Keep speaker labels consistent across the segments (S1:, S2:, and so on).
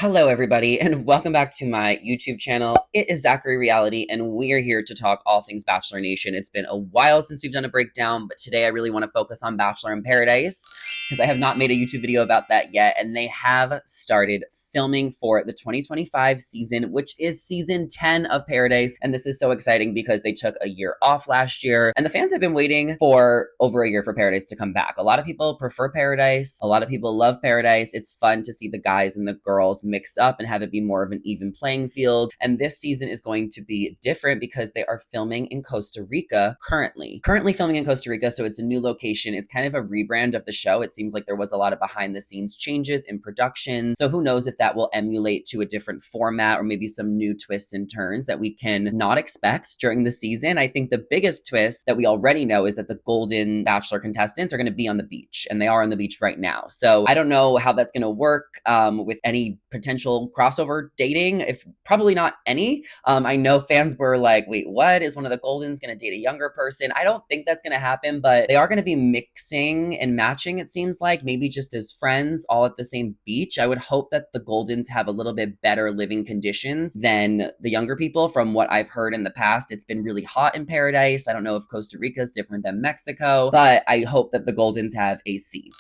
S1: Hello, everybody, and welcome back to my YouTube channel. It is Zachary Reality, and we're here to talk all things Bachelor Nation. It's been a while since we've done a breakdown, but today I really want to focus on Bachelor in Paradise because I have not made a YouTube video about that yet, and they have started filming for the 2025 season, which is season 10 of Paradise. And this is so exciting because they took a year off last year, and the fans have been waiting for over a year for Paradise to come back. A lot of people prefer Paradise. A lot of people love Paradise. It's fun to see the guys and the girls mix up and have it be more of an even playing field. And this season is going to be different because they are filming in Costa Rica currently. Currently filming in Costa Rica, so it's a new location. It's kind of a rebrand of the show. It seems like there was a lot of behind the scenes changes in production. So who knows if that will emulate to a different format or maybe some new twists and turns that we can not expect during the season. I think the biggest twist that we already know is that the Golden Bachelor contestants are going to be on the beach, and they are on the beach right now. So I don't know how that's going to work with any potential crossover dating, if probably not any. I know fans were like, wait, what? Is one of the Goldens going to date a younger person? I don't think that's going to happen, but they are going to be mixing and matching, it seems like, maybe just as friends all at the same beach. I would hope that the Goldens have a little bit better living conditions than the younger people. From what I've heard in the past, it's been really hot in Paradise. I don't know if Costa Rica is different than Mexico, but I hope that the Goldens have AC.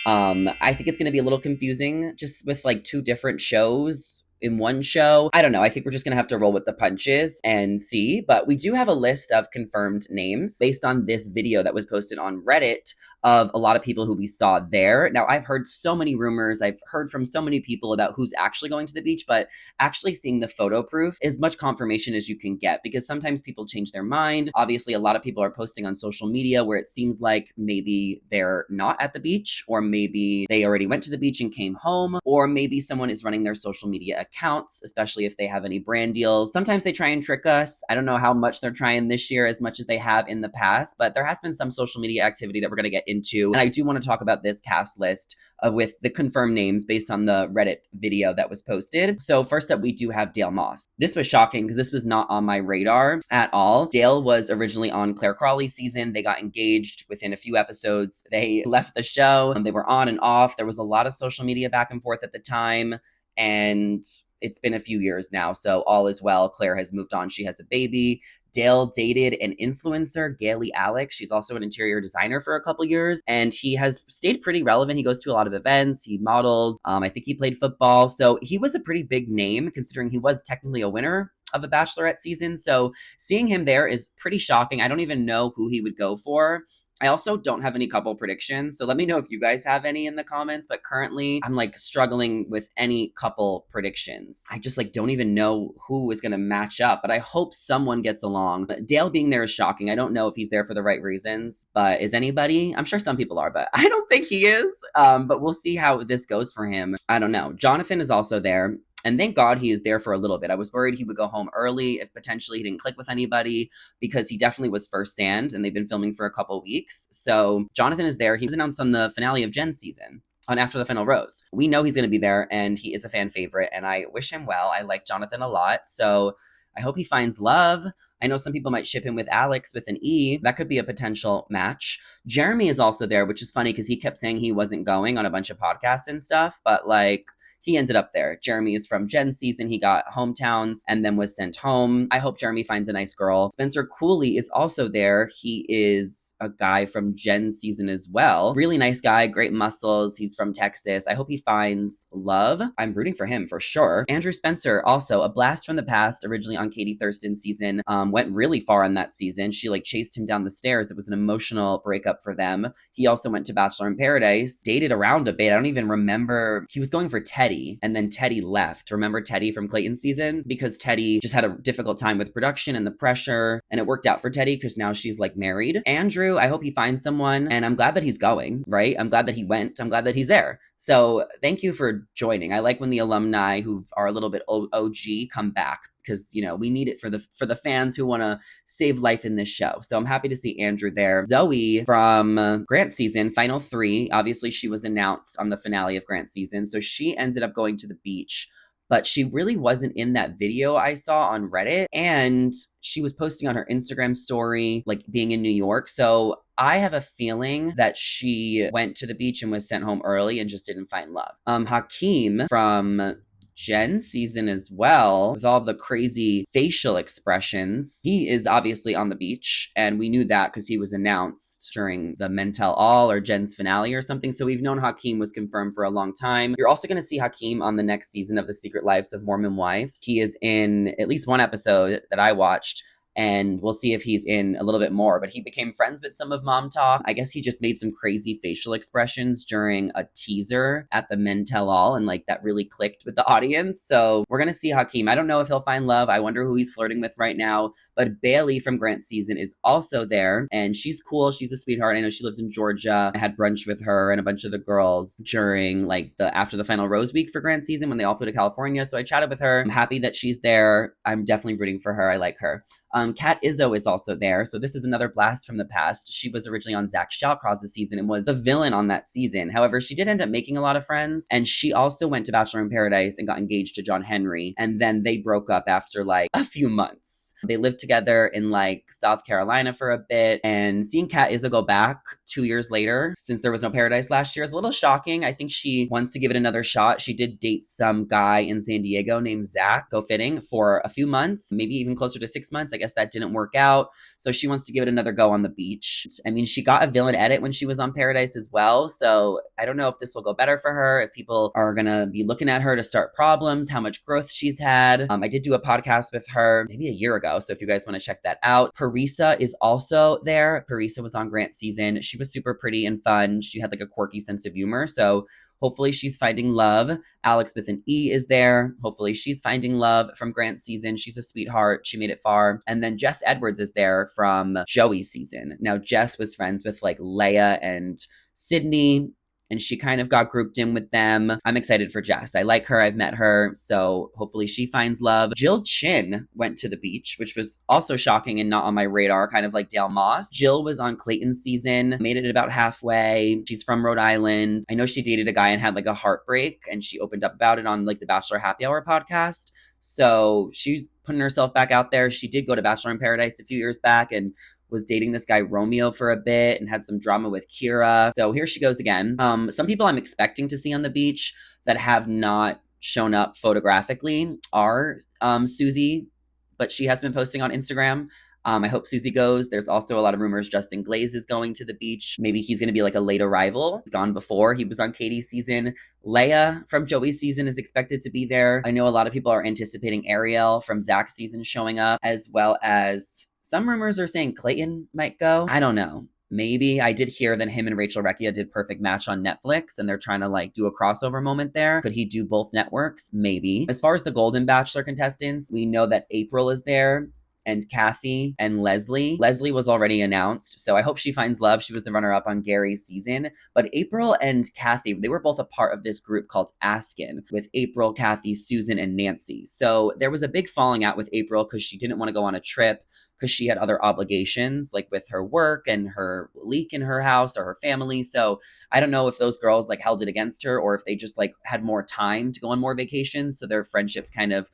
S1: I think it's going to be a little confusing just with like two different shows in one show. I don't know. I think we're just going to have to roll with the punches and see. But we do have a list of confirmed names based on this video that was posted on Reddit of a lot of people who we saw there. Now, I've heard so many rumors. I've heard from so many people about who's actually going to the beach, but actually seeing the photo proof is much confirmation as you can get, because sometimes people change their mind. Obviously, a lot of people are posting on social media where it seems like maybe they're not at the beach, or maybe they already went to the beach and came home, or maybe someone is running their social media accounts, especially if they have any brand deals. Sometimes they try and trick us. I don't know how much they're trying this year as much as they have in the past, but there has been some social media activity that we're going to get into. And I do want to talk about this cast list with the confirmed names based on the Reddit video that was posted. So first up, we do have Dale Moss. This was shocking because this was not on my radar at all. Dale was originally on Claire Crawley's season. They got engaged within a few episodes. They left the show. They were on and off. There was a lot of social media back and forth at the time, and it's been a few years now, so all is well. Claire has moved on. She has a baby. Dale dated an influencer, Gailey Alex. She's also an interior designer for a couple years, and he has stayed pretty relevant. He goes to a lot of events. He models. I think he played football. So he was a pretty big name, considering he was technically a winner of a Bachelorette season. So seeing him there is pretty shocking. I don't even know who he would go for. I also don't have any couple predictions, so let me know if you guys have any in the comments. But currently, I'm like struggling with any couple predictions. I just like don't even know who is going to match up, but I hope someone gets along. Dale being there is shocking. I don't know if he's there for the right reasons, but is anybody? I'm sure some people are, but I don't think he is. But we'll see how this goes for him. I don't know. Jonathan is also there. And thank God he is there for a little bit. I was worried he would go home early if potentially he didn't click with anybody, because he definitely was first sand and they've been filming for a couple weeks. So Jonathan is there. He was announced on the finale of Jen's season, on After the Final Rose. We know he's going to be there, and he is a fan favorite, and I wish him well. I like Jonathan a lot, so I hope he finds love. I know some people might ship him with Alex with an E. That could be a potential match. Jeremy is also there, which is funny because he kept saying he wasn't going on a bunch of podcasts and stuff, but like, he ended up there. Jeremy is from Jen's season. He got hometowns and then was sent home. I hope Jeremy finds a nice girl. Spencer Cooley is also there. He is a guy from Jen's season as well. Really nice guy, great muscles. He's from Texas. I hope he finds love. I'm rooting for him for sure. Andrew Spencer, also a blast from the past, originally on Katie Thurston's season. Went really far in that season. She like chased him down the stairs. It was an emotional breakup for them. He also went to Bachelor in Paradise, dated around a bit. I don't even remember. He was going for Teddy, and then Teddy left. Remember Teddy from Clayton's season? Because Teddy just had a difficult time with production and the pressure, and it worked out for Teddy because now she's like married. Andrew, I hope he finds someone, and I'm glad that he's going, right? I'm glad that he went. I'm glad that he's there. So thank you for joining. I like when the alumni who are a little bit OG come back, because, you know, we need it for the fans who want to save life in this show. So I'm happy to see Andrew there. Zoe from Grant's season, Final 3. Obviously, she was announced on the finale of Grant's season, so she ended up going to the beach. But she really wasn't in that video I saw on Reddit, and she was posting on her Instagram story, like being in New York. So I have a feeling that she went to the beach and was sent home early and just didn't find love. Hakeem from Jen's season as well, with all the crazy facial expressions. He is obviously on the beach, and we knew that because he was announced during the Men Tell All or Jen's finale or something. So we've known Hakee was confirmed for a long time. You're also going to see Hakee on the next season of The Secret Lives of Mormon Wives. He is in at least one episode that I watched, and we'll see if he's in a little bit more. But he became friends with some of Mom Talk. I guess he just made some crazy facial expressions during a teaser at the Men Tell All, and like that really clicked with the audience. So we're gonna see Hakee. I don't know if he'll find love. I wonder who he's flirting with right now. But Bailey from Grant's season is also there, and she's cool. She's a sweetheart. I know she lives in Georgia. I had brunch with her and a bunch of the girls during like after the final Rose week for Grant's season when they all flew to California. So I chatted with her. I'm happy that she's there. I'm definitely rooting for her. I like her. Kat Izzo is also there. So this is another blast from the past. She was originally on Zach Shawcross's season and was a villain on that season. However, she did end up making a lot of friends, and she also went to Bachelor in Paradise and got engaged to John Henry. And then they broke up after like a few months. They lived together in like South Carolina for a bit, and seeing Kat Izzo go back 2 years later, since there was no Paradise last year, is a little shocking. I think she wants to give it another shot. She did date some guy in San Diego named Zach, go fitting, for a few months, maybe even closer to 6 months. I guess that didn't work out. So she wants to give it another go on the beach. I mean, she got a villain edit when she was on Paradise as well. So I don't know if this will go better for her, if people are going to be looking at her to start problems, how much growth she's had. I did do a podcast with her maybe a year ago. So if you guys want to check that out. Parisa is also there. Parisa was on Grant's season. She was super pretty and fun. She had like a quirky sense of humor. So hopefully she's finding love. Alex with an E is there. Hopefully she's finding love from Grant's season. She's a sweetheart. She made it far. And then Jess Edwards is there from Joey's season. Now, Jess was friends with like Leia and Sydney, and she kind of got grouped in with them. I'm excited for Jess. I like her. I've met her. So hopefully she finds love. Jill Chin went to the beach, which was also shocking and not on my radar, kind of like Dale Moss. Jill was on Clayton's season, made it about halfway. She's from Rhode Island. I know she dated a guy and had like a heartbreak, and she opened up about it on like the Bachelor Happy Hour podcast. So she's putting herself back out there. She did go to Bachelor in Paradise a few years back and was dating this guy Romeo for a bit and had some drama with Kira. So here she goes again. Some people I'm expecting to see on the beach that have not shown up photographically are Susie, but she has been posting on Instagram. I hope Susie goes. There's also a lot of rumors Justin Glaze is going to the beach. Maybe he's going to be like a late arrival. He's gone before. He was on Katie's season. Leia from Joey's season is expected to be there. I know a lot of people are anticipating Ariel from Zach's season showing up, as well as some rumors are saying Clayton might go. I don't know. Maybe. I did hear that him and Rachel Recchia did Perfect Match on Netflix, and they're trying to like do a crossover moment there. Could he do both networks? Maybe. As far as the Golden Bachelor contestants, we know that April is there, and Kathy and Leslie. Leslie was already announced, so I hope she finds love. She was the runner-up on Gary's season. But April and Kathy, they were both a part of this group called Askin, with April, Kathy, Susan, and Nancy. So there was a big falling out with April because she didn't want to go on a trip, because she had other obligations, like with her work and her leak in her house or her family. So I don't know if those girls like held it against her, or if they just like had more time to go on more vacations. So their friendships kind of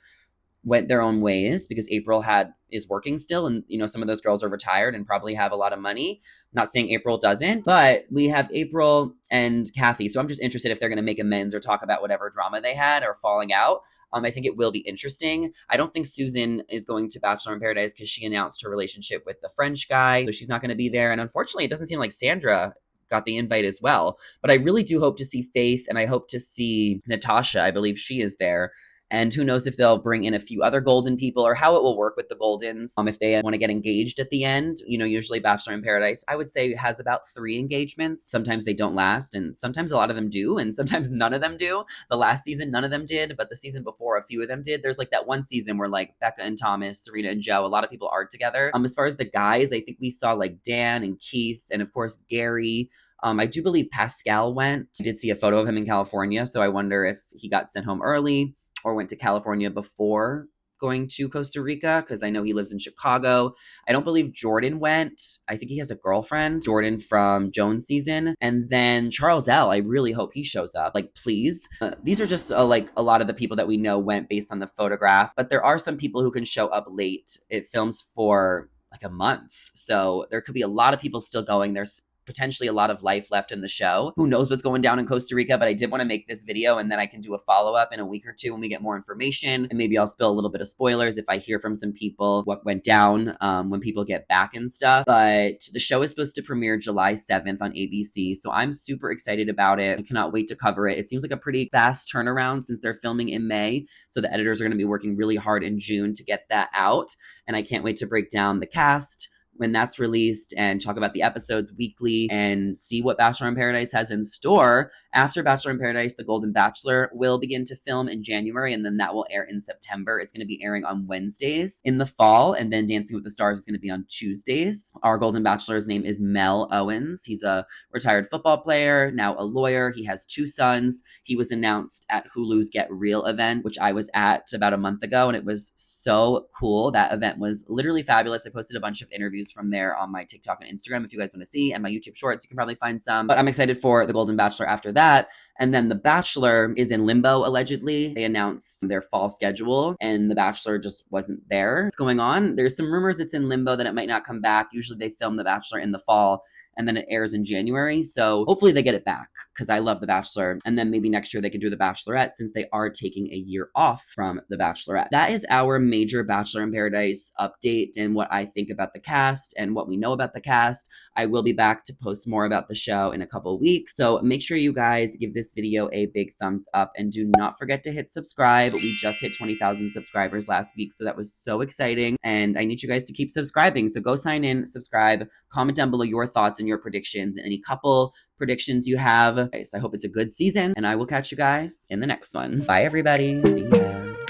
S1: went their own ways, because April is working still, and you know, some of those girls are retired and probably have a lot of money. I'm not saying April doesn't, but we have April and Kathy. So I'm just interested if they're going to make amends or talk about whatever drama they had or falling out. I think it will be interesting. I don't think Susan is going to Bachelor in Paradise because she announced her relationship with the French guy, so she's not going to be there. And unfortunately, it doesn't seem like Sandra got the invite as well. But I really do hope to see Faith, and I hope to see Natasha. I believe she is there. And who knows if they'll bring in a few other Golden people, or how it will work with the Goldens. If they want to get engaged at the end, you know, usually Bachelor in Paradise, I would say, has about 3 engagements. Sometimes they don't last, and sometimes a lot of them do, and sometimes none of them do. The last season, none of them did, but the season before, a few of them did. There's like that one season where like Becca and Thomas, Serena and Joe, a lot of people are together. As far as the guys, I think we saw like Dan and Keith, and of course Gary. I do believe Pascal went. I did see a photo of him in California, so I wonder if he got sent home early or went to California before going to Costa Rica, because I know he lives in Chicago. I don't believe Jordan went. I think he has a girlfriend, Jordan from Joan's season. And then Charles L., I really hope he shows up. Like, please. These are just like a lot of the people that we know went based on the photograph, but there are some people who can show up late. It films for like a month, so there could be a lot of people still going. There's potentially a lot of life left in the show. Who knows what's going down in Costa Rica, but I did want to make this video, and then I can do a follow-up in a week or two when we get more information, and maybe I'll spill a little bit of spoilers if I hear from some people what went down when people get back and stuff. But the show is supposed to premiere July 7th on ABC, so I'm super excited about it. I cannot wait to cover it. It seems like a pretty fast turnaround since they're filming in May, so the editors are going to be working really hard in June to get that out, and I can't wait to break down the cast when that's released and talk about the episodes weekly and see what Bachelor in Paradise has in store. After Bachelor in Paradise, the Golden Bachelor will begin to film in January, and then that will air in September. It's going to be airing on Wednesdays in the fall, and then Dancing with the Stars is going to be on Tuesdays. Our Golden Bachelor's name is Mel Owens. He's a retired football player, now a lawyer. He has 2 sons. He was announced at Hulu's Get Real event, which I was at about a month ago, and it was so cool. That event was literally fabulous. I posted a bunch of interviews from there on my TikTok and Instagram if you guys want to see, and my YouTube shorts. You can probably find some, but I'm excited for the Golden Bachelor after that. And then The Bachelor is in limbo, allegedly. They announced their fall schedule, and The Bachelor just wasn't there. What's going on? There's some rumors it's in limbo, that it might not come back. Usually they film The Bachelor in the fall, and then it airs in January. So hopefully they get it back, because I love The Bachelor. And then maybe next year they could do The Bachelorette, since they are taking a year off from The Bachelorette. That is our major Bachelor in Paradise update and what I think about the cast and what we know about the cast. I will be back to post more about the show in a couple of weeks. So make sure you guys give this video a big thumbs up, and do not forget to hit subscribe. We just hit 20,000 subscribers last week, so that was so exciting. And I need you guys to keep subscribing. So go sign in, subscribe, comment down below your thoughts and your predictions, and any couple predictions you have. Okay, so I hope it's a good season, and I will catch you guys in the next one. Bye, everybody. See ya.